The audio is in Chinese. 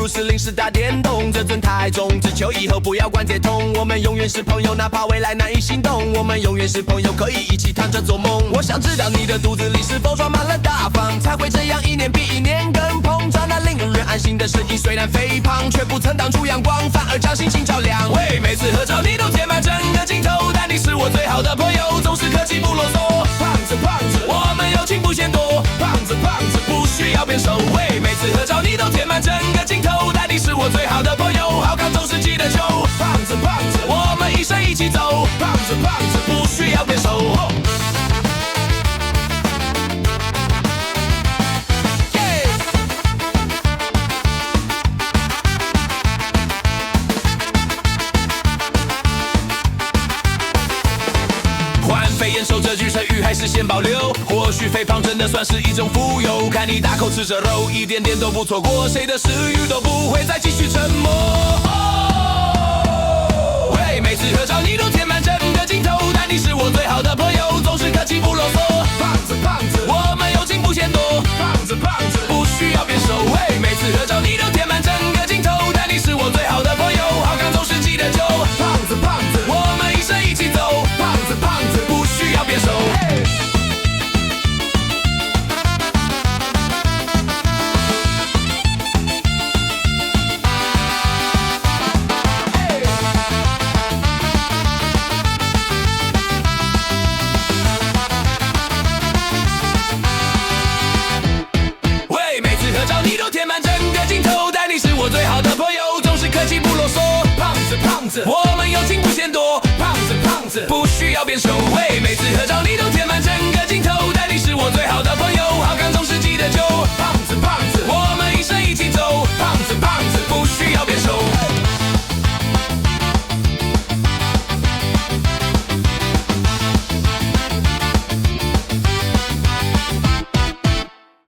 如是临时打电动，这尊太重，只求以后不要关节痛。我们永远是朋友，哪怕未来难以行动。我们永远是朋友，可以一起躺着做梦。我想知道你的肚子里是否装满了大方，才会这样一年比一年更膨胀。那令人安心的事情，虽然肥胖，却不曾挡住阳光，反而将心情照亮。喂，每次合照你都填满整个镜头，但你是我最好的朋友，总是客气不啰嗦。胖子胖子，我们友情不嫌多。胖子胖子，不需要变瘦。喂，每次合照你都填满整个镜头，但你是我最好的朋友，好看总是记得揪。胖子胖子，我们一生一起走。胖子胖子，不需要变瘦。肺炎守着句成语还是先保留，或许肥胖真的算是一种富有。看你大口吃着肉，一点点都不错过，谁的食欲都不会再继续沉默。喂，每次合照你都填满整个镜头，但你是我最好的朋友，总是客气不啰嗦。胖子胖子，我们友情不嫌多。胖子胖子，不需要变瘦。喂，每次合照你都填满整个镜头，但你是我最好的朋友，好看总是记得揪。胖子胖子，我们一生一起走。胖子胖子，不需要变瘦。喂，每次合照你都填满整个镜头，但你是我最好的朋友，总是客气不啰嗦。胖子胖子，我们友情不嫌多。胖子胖子，不需要变瘦。喂，每次合照你都填